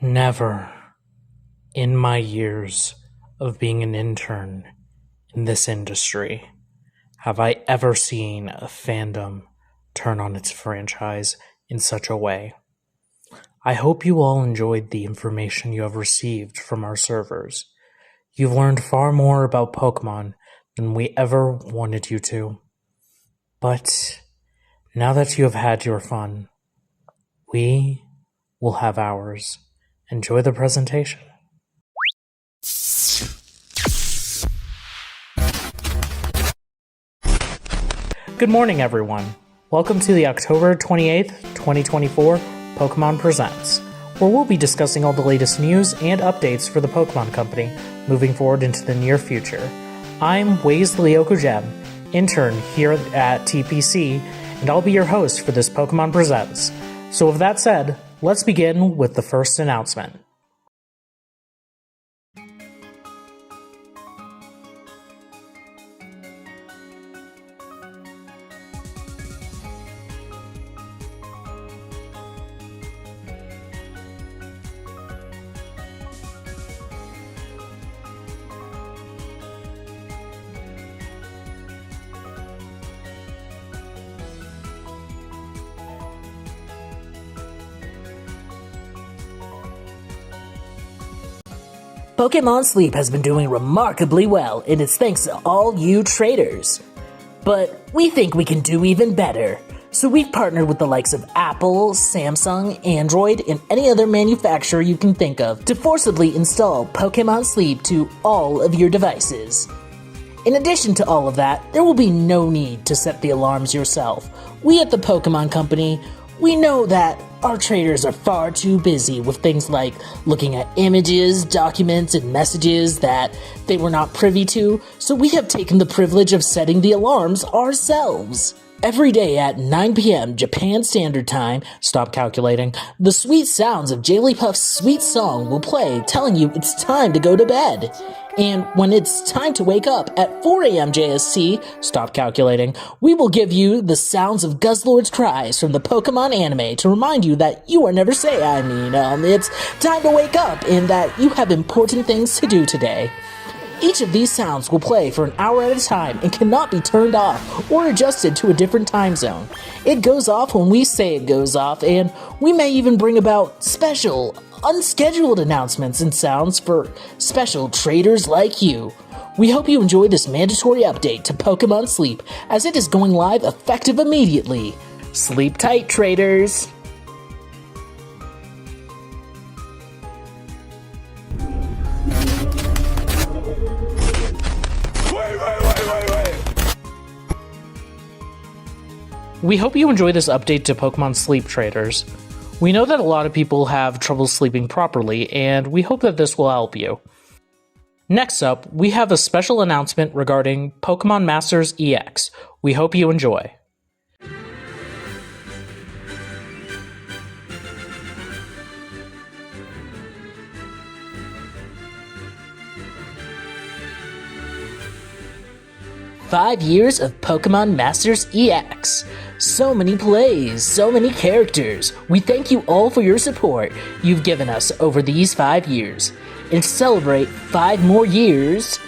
Never in my years of being an intern in this industry have I ever seen a fandom turn on its franchise in such a way. I hope you all enjoyed the information you have received from our servers. You've learned far more about Pokemon than we ever wanted you to. But now that you have had your fun, we will have ours. Enjoy the presentation. Good morning, everyone. Welcome to the October 28th, 2024 Pokemon Presents, where we'll be discussing all the latest news and updates for the Pokemon Company moving forward into the near future. I'm Waisley Okujem, intern here at TPC, and I'll be your host for this Pokemon Presents. So with that said, let's begin with the first announcement. Pokémon Sleep has been doing remarkably well, and it's thanks to all you traitors. But we think we can do even better, so we've partnered with the likes of Apple, Samsung, Android, and any other manufacturer you can think of to forcibly install Pokémon Sleep to all of your devices. In addition to all of that, there will be no need to set the alarms yourself. We at the Pokemon Company, we know that our traders are far too busy with things like looking at images, documents, and messages that they were not privy to, so we have taken the privilege of setting the alarms ourselves. Every day at 9 p.m. Japan Standard Time, stop calculating, the sweet sounds of Jigglypuff's sweet song will play, telling you it's time to go to bed. And when it's time to wake up at 4 a.m. JST, stop calculating, we will give you the sounds of Guzzlord's cries from the Pokemon anime to remind you that you are never say, it's time to wake up and that you have important things to do today. Each of these sounds will play for an hour at a time and cannot be turned off or adjusted to a different time zone. It goes off when we say it goes off, and we may even bring about special, unscheduled announcements and sounds for special traders like you. We hope you enjoy this mandatory update to Pokemon Sleep, as it is going live effective immediately. Sleep tight, traders! We hope you enjoy this update to Pokemon Sleep, traders. We know that a lot of people have trouble sleeping properly, and we hope that this will help you. Next up, we have a special announcement regarding Pokémon Masters EX. We hope you enjoy. "5 years of Pokémon Masters EX. So many plays, so many characters. We thank you all for your support you've given us over these 5 years. And to celebrate 5 more years,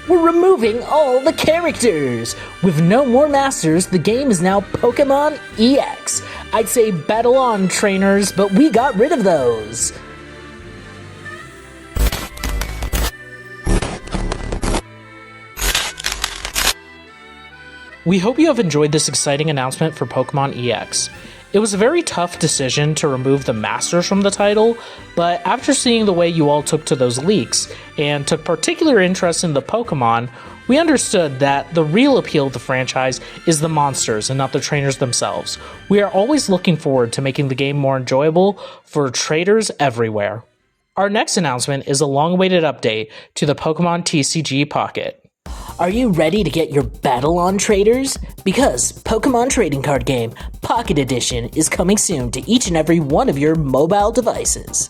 we're removing all the characters. With no more Masters, the game is now Pokémon EX. I'd say battle on, trainers, but we got rid of those. We hope you have enjoyed this exciting announcement for Pokemon EX. It was a very tough decision to remove the Masters from the title, but after seeing the way you all took to those leaks, and took particular interest in the Pokemon, we understood that the real appeal of the franchise is the monsters and not the trainers themselves. We are always looking forward to making the game more enjoyable for traders everywhere. Our next announcement is a long-awaited update to the Pokemon TCG Pocket. Are you ready to get your battle on, traders? Because Pokemon Trading Card Game Pocket Edition is coming soon to each and every one of your mobile devices.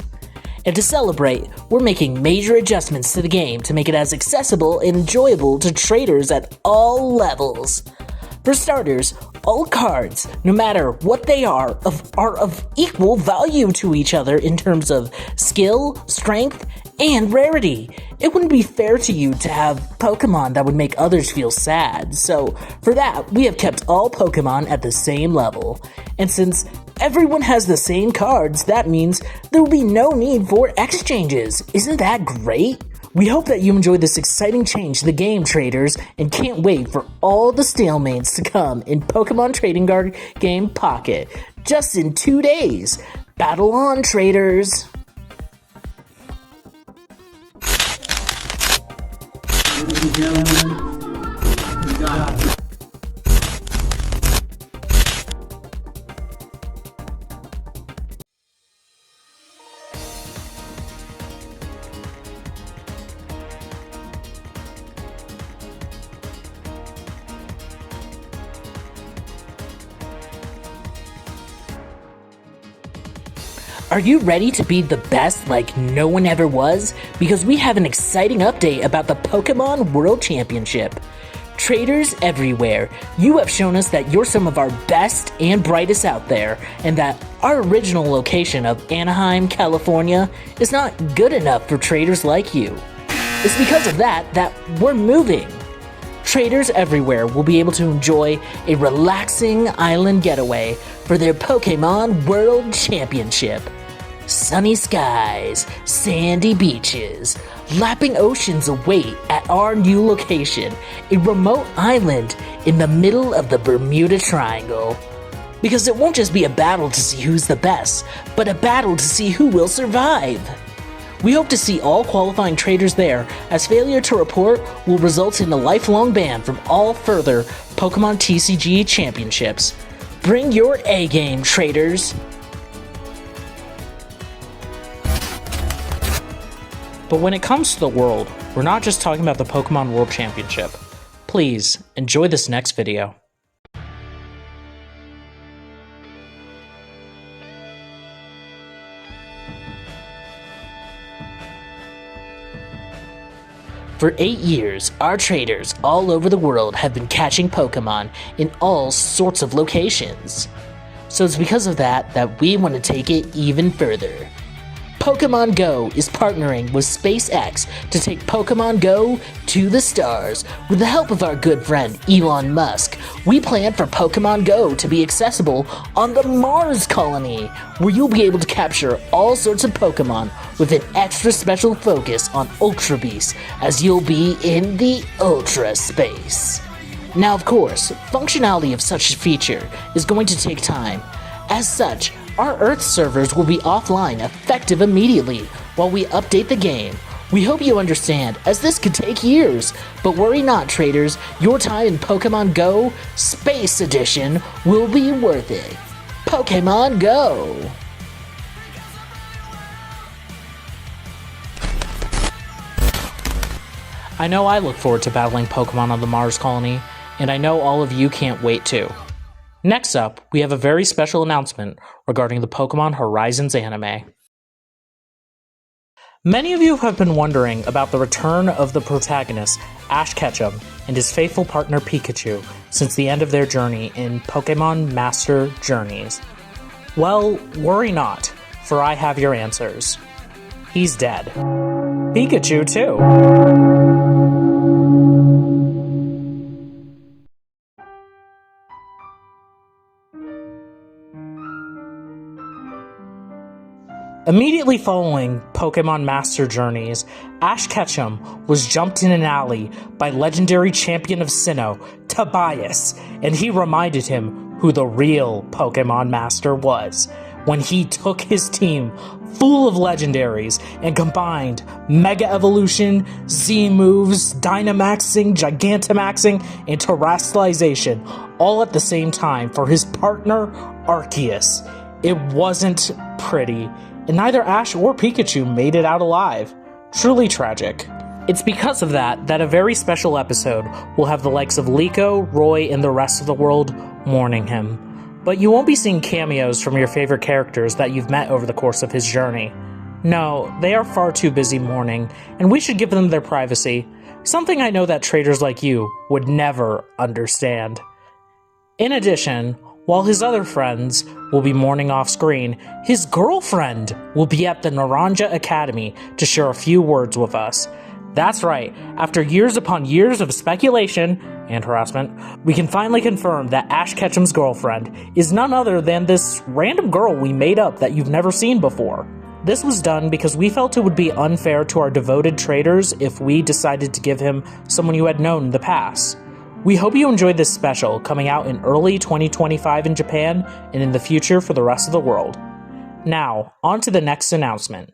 And to celebrate, we're making major adjustments to the game to make it as accessible and enjoyable to traders at all levels. For starters, all cards, no matter what they are of equal value to each other in terms of skill, strength, and rarity. It wouldn't be fair to you to have Pokemon that would make others feel sad, so for that, we have kept all Pokemon at the same level. And since everyone has the same cards, that means there will be no need for exchanges. Isn't that great? We hope that you enjoyed this exciting change to the game, traders, and can't wait for all the stalemates to come in Pokemon Trading Card Game Pocket, just in 2 days. Battle on, traders! Ladies and gentlemen, we got it. Are you ready to be the best like no one ever was? Because we have an exciting update about the Pokemon World Championship. Traders everywhere, you have shown us that you're some of our best and brightest out there, and that our original location of Anaheim, California is not good enough for traders like you. It's because of that we're moving. Traders everywhere will be able to enjoy a relaxing island getaway for their Pokemon World Championship. Sunny skies, sandy beaches, lapping oceans await at our new location, a remote island in the middle of the Bermuda Triangle. Because it won't just be a battle to see who's the best, but a battle to see who will survive. We hope to see all qualifying traders there, as failure to report will result in a lifelong ban from all further Pokemon TCG championships. Bring your A-game, traders! But when it comes to the world, we're not just talking about the Pokemon World Championship. Please, enjoy this next video. For 8 years, our traders all over the world have been catching Pokemon in all sorts of locations. So it's because of that we want to take it even further. Pokémon GO is partnering with SpaceX to take Pokémon GO to the stars. With the help of our good friend Elon Musk, we plan for Pokémon GO to be accessible on the Mars colony, where you'll be able to capture all sorts of Pokémon with an extra special focus on Ultra Beasts, as you'll be in the Ultra Space. Now, of course, functionality of such a feature is going to take time. As such, our Earth servers will be offline effective immediately while we update the game. We hope you understand, as this could take years, but worry not, traders, your time in Pokemon GO Space Edition will be worth it. Pokemon GO! I know I look forward to battling Pokemon on the Mars colony, and I know all of you can't wait too. Next up, we have a very special announcement regarding the Pokemon Horizons anime. Many of you have been wondering about the return of the protagonist, Ash Ketchum, and his faithful partner Pikachu since the end of their journey in Pokémon Master Journeys. Well, worry not, for I have your answers. He's dead. Pikachu, too. Immediately following Pokémon Master Journeys, Ash Ketchum was jumped in an alley by legendary champion of Sinnoh, Tobias, and he reminded him who the real Pokémon Master was when he took his team full of legendaries and combined Mega Evolution, Z moves, Dynamaxing, Gigantamaxing, and Terastallization all at the same time for his partner Arceus. It wasn't pretty, and neither Ash or Pikachu made it out alive. Truly tragic. It's because of that a very special episode will have the likes of Liko, Roy, and the rest of the world mourning him. But you won't be seeing cameos from your favorite characters that you've met over the course of his journey. No, they are far too busy mourning, and we should give them their privacy, something I know that traders like you would never understand. In addition, while his other friends will be mourning off screen, his girlfriend will be at the Naranja Academy to share a few words with us. That's right, after years upon years of speculation and harassment, we can finally confirm that Ash Ketchum's girlfriend is none other than this random girl we made up that you've never seen before. This was done because we felt it would be unfair to our devoted traders if we decided to give him someone you had known in the past. We hope you enjoyed this special, coming out in early 2025 in Japan and in the future for the rest of the world. Now, on to the next announcement.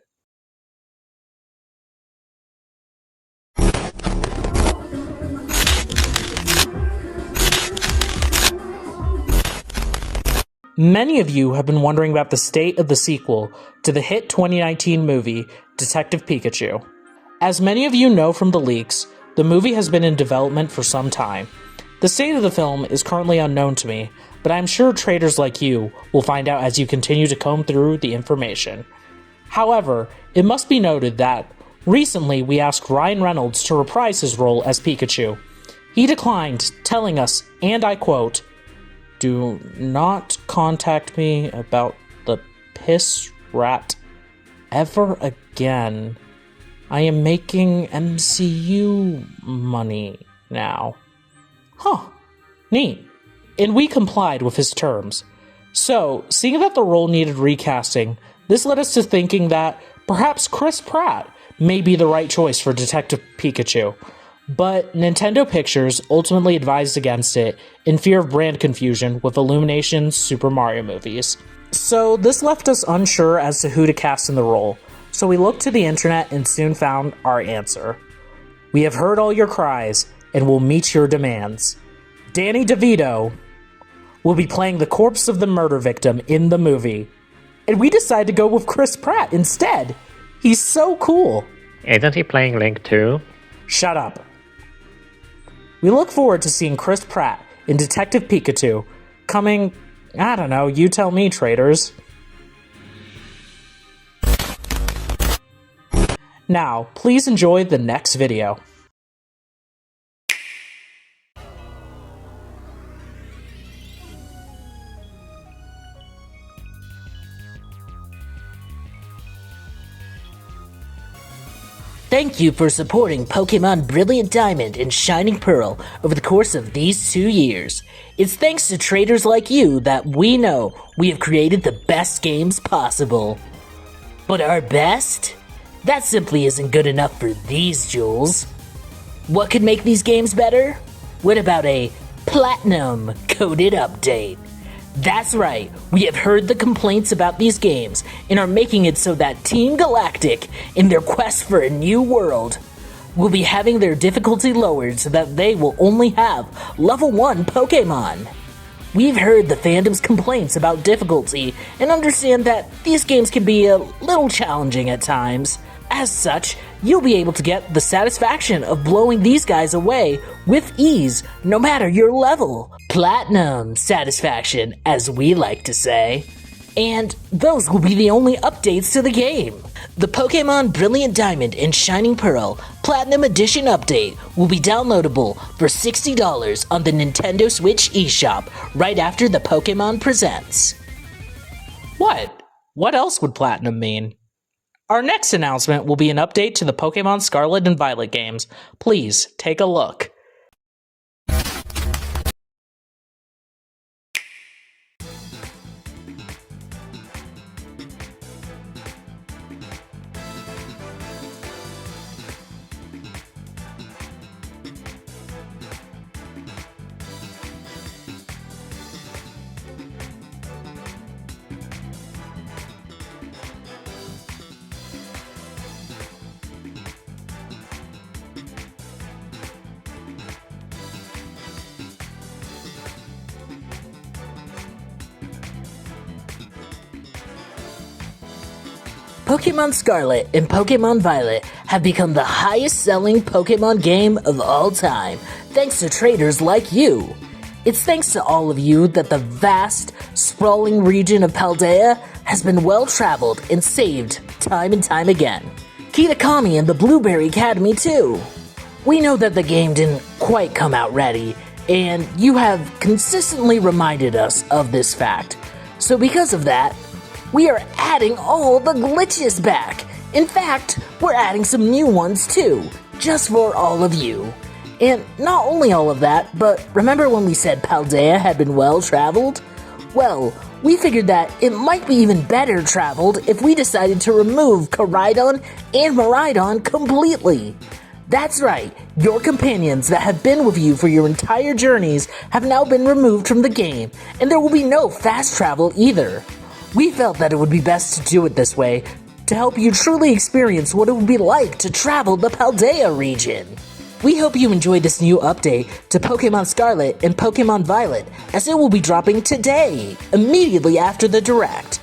Many of you have been wondering about the state of the sequel to the hit 2019 movie, Detective Pikachu. As many of you know from the leaks, the movie has been in development for some time. The state of the film is currently unknown to me, but I'm sure traders like you will find out as you continue to comb through the information. However, it must be noted that recently we asked Ryan Reynolds to reprise his role as Pikachu. He declined, telling us, and I quote, "Do not contact me about the piss rat ever again. I am making MCU money now." Huh, neat. And we complied with his terms. So, seeing that the role needed recasting, this led us to thinking that perhaps Chris Pratt may be the right choice for Detective Pikachu. But Nintendo Pictures ultimately advised against it in fear of brand confusion with Illumination's Super Mario movies. So this left us unsure as to who to cast in the role. So we looked to the internet and soon found our answer. We have heard all your cries and will meet your demands. Danny DeVito will be playing the corpse of the murder victim in the movie. And we decided to go with Chris Pratt instead. He's so cool. Isn't he playing Link too? Shut up. We look forward to seeing Chris Pratt in Detective Pikachu coming, I don't know, you tell me, traders. Now, please enjoy the next video. Thank you for supporting Pokémon Brilliant Diamond and Shining Pearl over the course of these 2 years. It's thanks to traders like you that we know we have created the best games possible. But our best? That simply isn't good enough for these jewels. What could make these games better? What about a Platinum coded update? That's right, we have heard the complaints about these games and are making it so that Team Galactic, in their quest for a new world, will be having their difficulty lowered so that they will only have level 1 Pokémon. We've heard the fandom's complaints about difficulty and understand that these games can be a little challenging at times. As such, you'll be able to get the satisfaction of blowing these guys away with ease, no matter your level. Platinum satisfaction, as we like to say. And those will be the only updates to the game. The Pokémon Brilliant Diamond and Shining Pearl Platinum Edition update will be downloadable for $60 on the Nintendo Switch eShop right after the Pokémon Presents. What? What else would Platinum mean? Our next announcement will be an update to the Pokémon Scarlet and Violet games. Please, take a look. Pokémon Scarlet and Pokémon Violet have become the highest-selling Pokémon game of all time, thanks to traders like you. It's thanks to all of you that the vast, sprawling region of Paldea has been well-traveled and saved time and time again. Kitakami and the Blueberry Academy too. We know that the game didn't quite come out ready, and you have consistently reminded us of this fact. So because of that, we are adding all the glitches back. In fact, we're adding some new ones too, just for all of you. And not only all of that, but remember when we said Paldea had been well traveled? Well, we figured that it might be even better traveled if we decided to remove Koraidon and Miraidon completely. That's right, your companions that have been with you for your entire journeys have now been removed from the game, and there will be no fast travel either. We felt that it would be best to do it this way to help you truly experience what it would be like to travel the Paldea region. We hope you enjoyed this new update to Pokémon Scarlet and Pokémon Violet, as it will be dropping today, immediately after the Direct.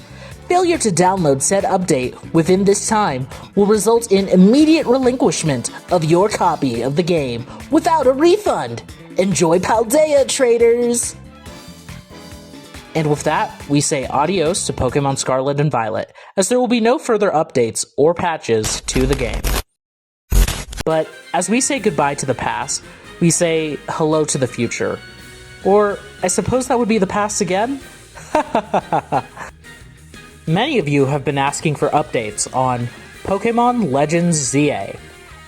Failure to download said update within this time will result in immediate relinquishment of your copy of the game without a refund. Enjoy Paldea, traders! And with that, we say adios to Pokémon Scarlet and Violet, as there will be no further updates or patches to the game. But as we say goodbye to the past, we say hello to the future. Or I suppose that would be the past again? Many of you have been asking for updates on Pokémon Legends ZA.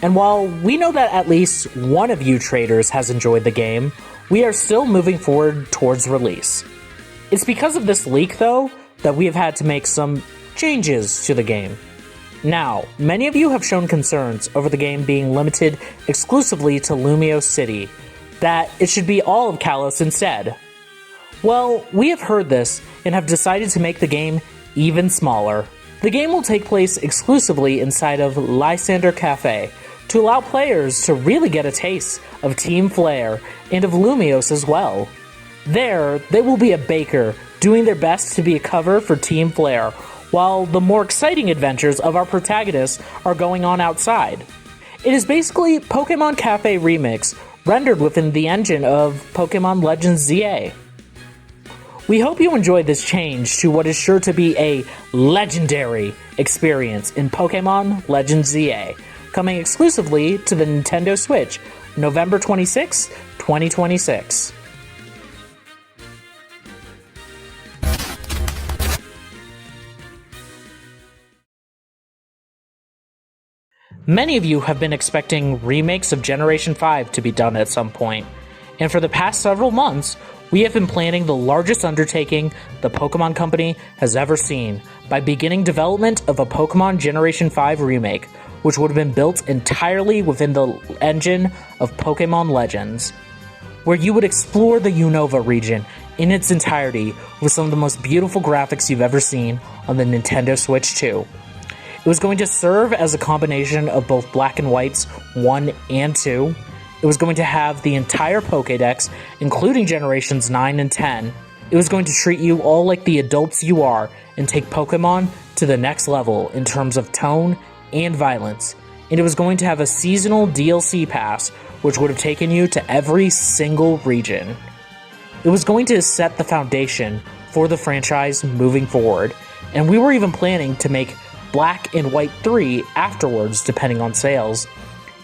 And while we know that at least one of you traders has enjoyed the game, we are still moving forward towards release. It's because of this leak, though, that we have had to make some changes to the game. Now, many of you have shown concerns over the game being limited exclusively to Lumio City, that it should be all of Kalos instead. Well, we have heard this and have decided to make the game even smaller. The game will take place exclusively inside of Lysander Cafe to allow players to really get a taste of Team Flare and of Lumios as well. There will be a baker doing their best to be a cover for Team Flare, while the more exciting adventures of our protagonists are going on outside. It is basically Pokémon Cafe Remix rendered within the engine of Pokémon Legends ZA. We hope you enjoyed this change to what is sure to be a legendary experience in Pokémon Legends ZA, coming exclusively to the Nintendo Switch, November 26, 2026. Many of you have been expecting remakes of Generation 5 to be done at some point, and for the past several months, we have been planning the largest undertaking the Pokémon Company has ever seen by beginning development of a Pokémon Generation 5 remake, which would have been built entirely within the engine of Pokémon Legends, where you would explore the Unova region in its entirety with some of the most beautiful graphics you've ever seen on the Nintendo Switch 2. It was going to serve as a combination of both Black and White's 1 and 2. It was going to have the entire Pokédex, including Generations 9 and 10. It was going to treat you all like the adults you are and take Pokémon to the next level in terms of tone and violence. And it was going to have a seasonal DLC pass, which would have taken you to every single region. It was going to set the foundation for the franchise moving forward, and we were even planning to make Black and White 3 afterwards, depending on sales.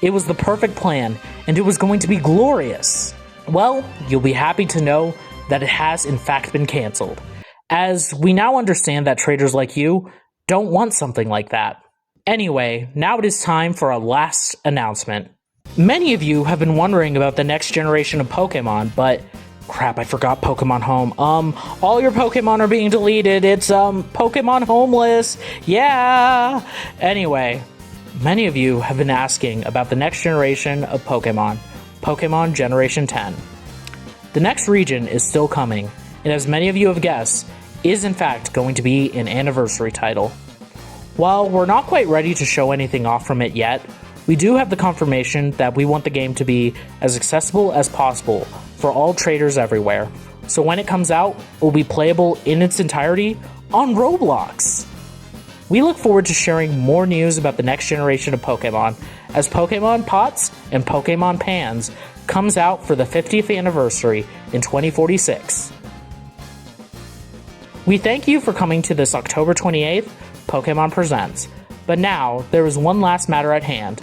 It was the perfect plan, and it was going to be glorious. Well, you'll be happy to know that it has in fact been cancelled, as we now understand that traders like you don't want something like that. Anyway, now it is time for our last announcement. Many of you have been wondering about the next generation of Pokemon, but crap, I forgot Pokemon Home. All your Pokemon are being deleted. It's, Pokemon Homeless. Yeah! Anyway, many of you have been asking about the next generation of Pokemon, Pokemon Generation 10. The next region is still coming, and as many of you have guessed, is in fact going to be an anniversary title. While we're not quite ready to show anything off from it yet, we do have the confirmation that we want the game to be as accessible as possible for all traders everywhere. So when it comes out, it will be playable in its entirety on Roblox. We look forward to sharing more news about the next generation of Pokemon as Pokemon Pots and Pokemon Pans comes out for the 50th anniversary in 2046. We thank you for coming to this October 28th Pokemon Presents, but now there is one last matter at hand.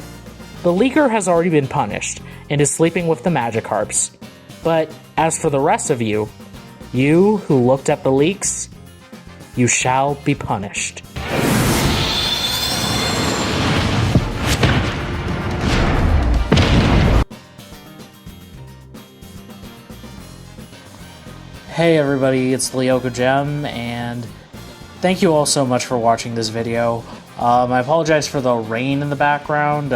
The leaker has already been punished and is sleeping with the Magikarps. But as for the rest of you, you who looked at the leaks, you shall be punished. Hey everybody, it's Lyoko Gem, and thank you all so much for watching this video. I apologize for the rain in the background.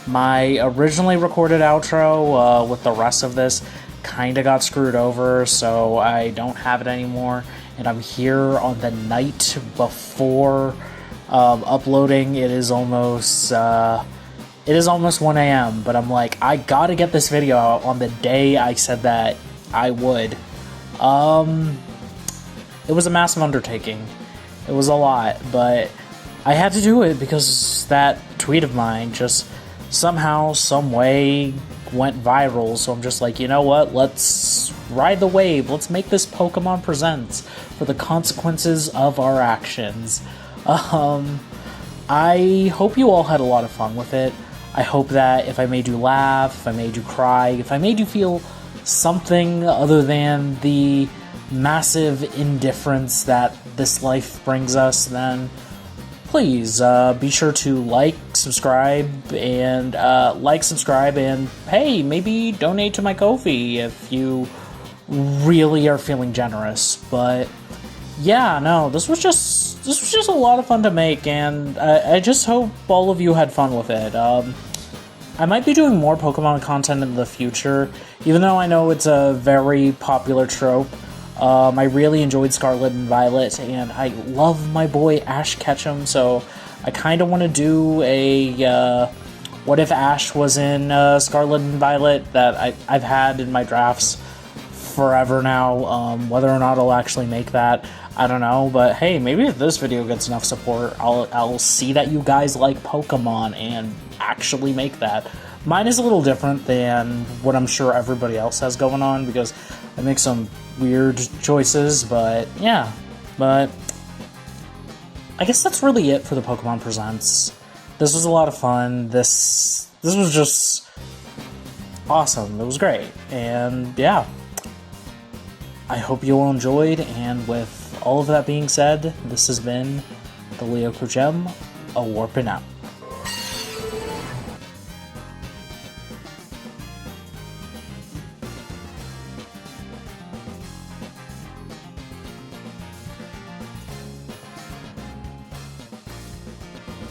My originally recorded outro with the rest of this kinda got screwed over, so I don't have it anymore, and I'm here on the night before uploading. It is almost 1 a.m., but I'm like, I gotta get this video out on the day I said that I would. It was a massive undertaking. It was a lot, but I had to do it because that tweet of mine just somehow, some way went viral, so I'm just like, you know what, let's ride the wave, let's make this Pokemon Presents for the consequences of our actions. I hope you all had a lot of fun with it. I hope that if I made you laugh, if I made you cry, if I made you feel something other than the massive indifference that this life brings us, then please be sure to subscribe, and hey, maybe donate to my Ko-fi if you really are feeling generous. But yeah, no, this was just a lot of fun to make, and I just hope all of you had fun with it. I might be doing more Pokemon content in the future, even though I know it's a very popular trope. I really enjoyed Scarlet and Violet, and I love my boy Ash Ketchum, so I kind of want to do a what if Ash was in Scarlet and Violet that I've had in my drafts forever now. Whether or not I'll actually make that, I don't know, but hey, maybe if this video gets enough support, I'll see that you guys like Pokemon and actually make that. Mine is a little different than what I'm sure everybody else has going on, because I make some weird choices, but yeah. But I guess that's really it for the Pokemon Presents. This was a lot of fun. This was just awesome. It was great. And yeah, I hope you all enjoyed, and with all of that being said, this has been the Lyoko Gem, a warping out.